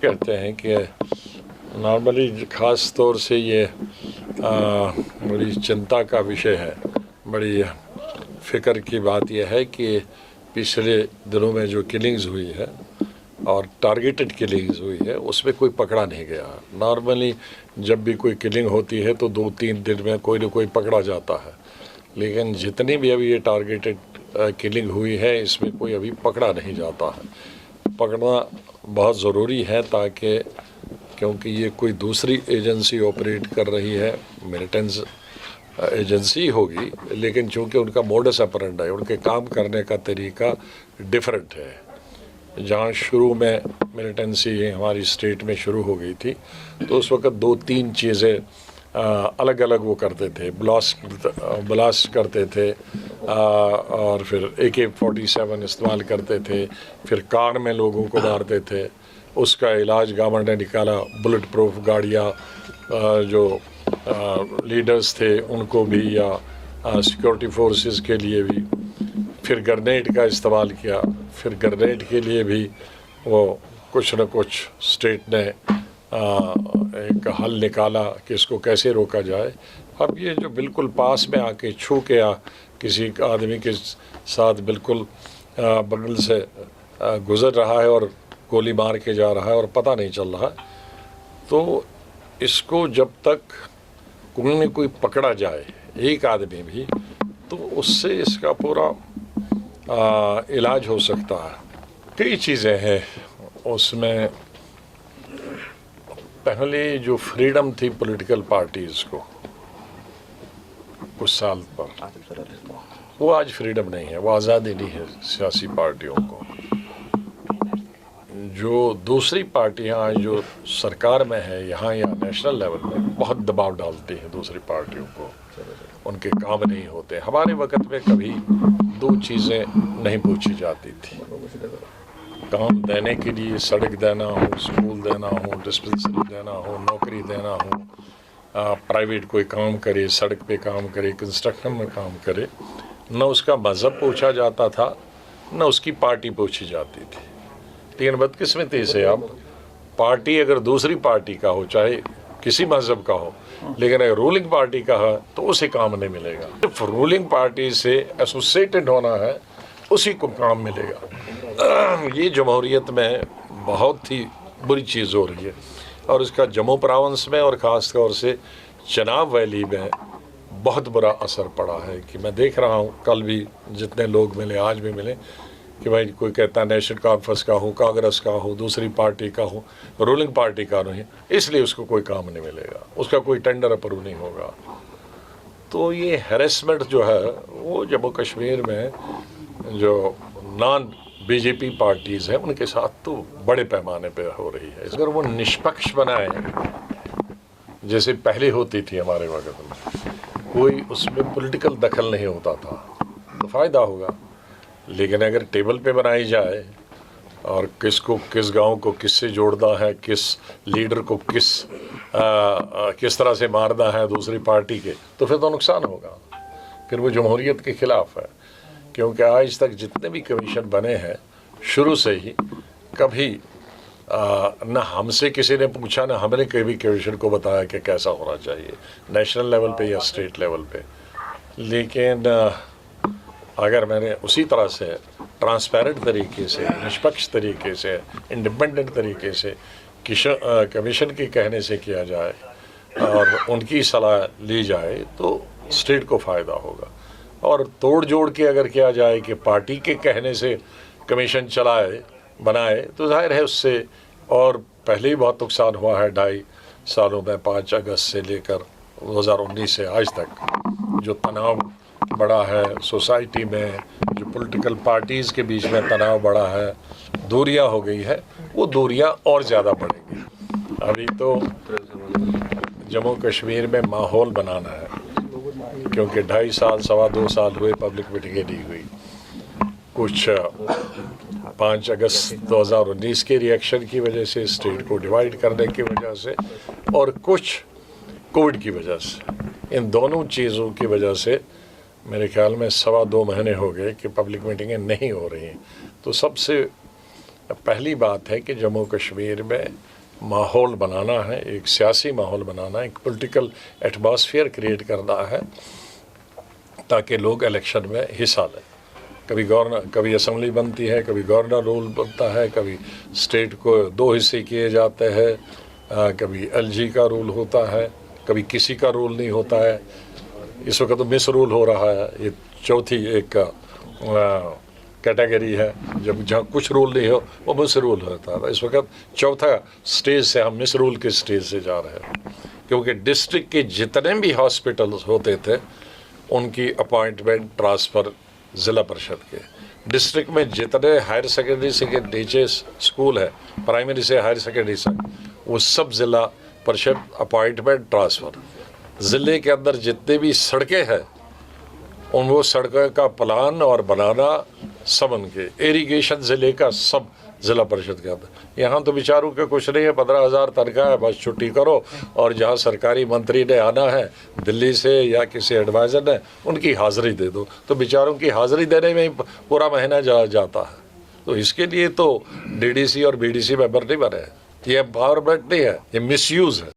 कहते हैं कि नॉर्मली ख़ास तौर से ये बड़ी चिंता का विषय है, बड़ी फ़िक्र की बात यह है कि पिछले दिनों में जो किलिंग्स हुई है और टारगेटेड किलिंग्स हुई है उसमें कोई पकड़ा नहीं गया। नॉर्मली जब भी कोई किलिंग होती है तो 2-3 दिन में कोई न कोई पकड़ा जाता है, लेकिन जितनी भी अभी ये टारगेटेड किलिंग हुई है इसमें कोई अभी पकड़ा नहीं जाता है। पकड़ना बहुत ज़रूरी है ताकि, क्योंकि ये कोई दूसरी एजेंसी ऑपरेट कर रही है, मिलिटेंस एजेंसी होगी, लेकिन चूँकि उनका मोडस ऑपरेंडी है, उनके काम करने का तरीका डिफरेंट है। जहाँ शुरू में मिलिटेंसी हमारी स्टेट में शुरू हो गई थी तो उस वक़्त 2-3 चीज़ें अलग अलग वो करते थे, ब्लास्ट करते थे और फिर AK-47 इस्तेमाल करते थे, फिर कार में लोगों को मारते थे। उसका इलाज गवर्नमेंट ने निकाला, बुलेट प्रूफ गाड़ियाँ, जो लीडर्स थे उनको भी या सिक्योरिटी फोर्सेस के लिए भी। फिर ग्रेनेड का इस्तेमाल किया, फिर ग्रेनेड के लिए भी वो कुछ न कुछ स्टेट ने एक हल निकाला कि इसको कैसे रोका जाए। अब ये जो बिल्कुल पास में आके छू के किसी आदमी के साथ बिल्कुल बगल से गुज़र रहा है और गोली मार के जा रहा है और पता नहीं चल रहा है, तो इसको जब तक कोई न कोई पकड़ा जाए, एक आदमी भी, तो उससे इसका पूरा इलाज हो सकता है। कई चीज़ें हैं उसमें। पहले जो फ्रीडम थी पॉलिटिकल पार्टीज़ को कुछ साल पर, वो आज फ्रीडम नहीं है, वो आज़ादी नहीं है सियासी पार्टियों को। जो दूसरी पार्टियां आज जो सरकार में है यहाँ या नेशनल लेवल में, बहुत दबाव डालती हैं दूसरी पार्टियों को, उनके काम नहीं होते। हमारे वक्त में कभी 2 चीज़ें नहीं पूछी जाती थी। काम देने के लिए सड़क देना हो, स्कूल देना हो, डिस्पेंसरी देना हो, नौकरी देना हो, प्राइवेट कोई काम करे, सड़क पे काम करे, कंस्ट्रक्शन में काम करे, न उसका मज़हब पूछा जाता था न उसकी पार्टी पूछी जाती थी। लेकिन बदकिस्मती से अब पार्टी अगर दूसरी पार्टी का हो, चाहे किसी मज़हब का हो, लेकिन अगर रूलिंग पार्टी का है तो उसे काम नहीं मिलेगा। सिर्फ रूलिंग पार्टी से एसोसिएटेड होना है, उसी को काम मिलेगा। ये जमहूरियत में बहुत ही बुरी चीज़ हो रही है और इसका जम्मू प्रोविंस में और ख़ास तौर से चनाब वैली में बहुत बुरा असर पड़ा है। कि मैं देख रहा हूँ, कल भी जितने लोग मिले, आज भी मिले, कि भाई कोई कहता है नेशनल कॉन्फ्रेंस का हो, कांग्रेस का हो, दूसरी पार्टी का हो, रूलिंग पार्टी का नहीं, इसलिए उसको कोई काम नहीं मिलेगा, उसका कोई टेंडर अप्रूव नहीं होगा। तो ये हैरेसमेंट जो है वो जम्मू कश्मीर में जो नॉन बीजेपी पार्टीज़ हैं उनके साथ तो बड़े पैमाने पे हो रही है। अगर वो निष्पक्ष बनाए जैसे पहले होती थी हमारे वक्त में, कोई उसमें पॉलिटिकल दखल नहीं होता था, तो फ़ायदा होगा। लेकिन अगर टेबल पे बनाई जाए और किसको किस गांव को किससे जोड़ना है, किस लीडर को किस तरह से मारना है दूसरी पार्टी के, तो फिर तो नुकसान होगा, फिर वो जमहूरियत के ख़िलाफ़ है। क्योंकि आज तक जितने भी कमीशन बने हैं शुरू से ही कभी न हमसे किसी ने पूछा, न हमने कभी कमीशन को बताया कि कैसा होना चाहिए नेशनल लेवल पे या स्टेट लेवल पे। लेकिन अगर मैंने उसी तरह से ट्रांसपेरेंट तरीके से, निष्पक्ष तरीके से, इंडिपेंडेंट तरीके से कमीशन के कहने से किया जाए और उनकी सलाह ली जाए तो स्टेट को फ़ायदा होगा। और तोड़ जोड़ के अगर किया जाए कि पार्टी के कहने से कमीशन बनाए, तो जाहिर है उससे और पहले ही बहुत नुकसान हुआ है 2.5 सालों में। 5 अगस्त से लेकर 2019 से आज तक जो तनाव बढ़ा है सोसाइटी में, जो पॉलिटिकल पार्टीज़ के बीच में तनाव बढ़ा है, दूरियां हो गई है, वो दूरियां और ज़्यादा बढ़ेंगी। अभी तो जम्मू कश्मीर में माहौल बनाना है, क्योंकि 2.5 साल 2.25 साल हुए पब्लिक मीटिंगें नहीं हुई। कुछ 5 अगस्त 2019 के रिएक्शन की वजह से, स्टेट को डिवाइड करने की वजह से, और कुछ कोविड की वजह से। इन दोनों चीज़ों की वजह से मेरे ख्याल में 2.25 महीने हो गए कि पब्लिक मीटिंगें नहीं हो रही हैं। तो सबसे पहली बात है कि जम्मू कश्मीर में माहौल बनाना है, एक सियासी माहौल बनाना है, एक पॉलिटिकल एटमॉस्फेयर क्रिएट करना है ताकि लोग इलेक्शन में हिस्सा लें। कभी असेंबली बनती है, कभी गवर्नर रूल बनता है, कभी स्टेट को 2 हिस्से किए जाते हैं, कभी एलजी का रूल होता है, कभी किसी का रूल नहीं होता है। इस वक्त तो मिस रूल हो रहा है, ये चौथी एक कैटेगरी है, जब जहाँ कुछ रूल नहीं हो वो मिस रूल होता है। इस वक्त चौथा स्टेज से हम मिस रूल के स्टेज से जा रहे हैं, क्योंकि डिस्ट्रिक्ट के जितने भी हॉस्पिटल्स होते थे उनकी अपॉइंटमेंट ट्रांसफ़र ज़िला परिषद के, डिस्ट्रिक्ट में जितने हायर सेकेंडरी से के नीचे स्कूल है, प्राइमरी से हायर सेकेंडरी से, वो सब ज़िला परिषद अपॉइंटमेंट ट्रांसफ़र। ज़िले के अंदर जितने भी सड़कें हैं उन वो सड़कों का प्लान और बनाना सब उनके, इरिगेशन ज़िले का सब ज़िला परिषद के अंदर। यहाँ तो बेचारों के कुछ नहीं है, 15,000 तनख्वाह है, बस छुट्टी करो, और जहाँ सरकारी मंत्री ने आना है दिल्ली से या किसी एडवाइज़र ने, उनकी हाज़िरी दे दो, तो बेचारों की हाज़िरी देने में ही पूरा महीना जाता है। तो इसके लिए तो डीडीसी और बीडीसी मेंबर नहीं बने हैं, ये एम्पावरमेंट नहीं है, ये मिसयूज़ है।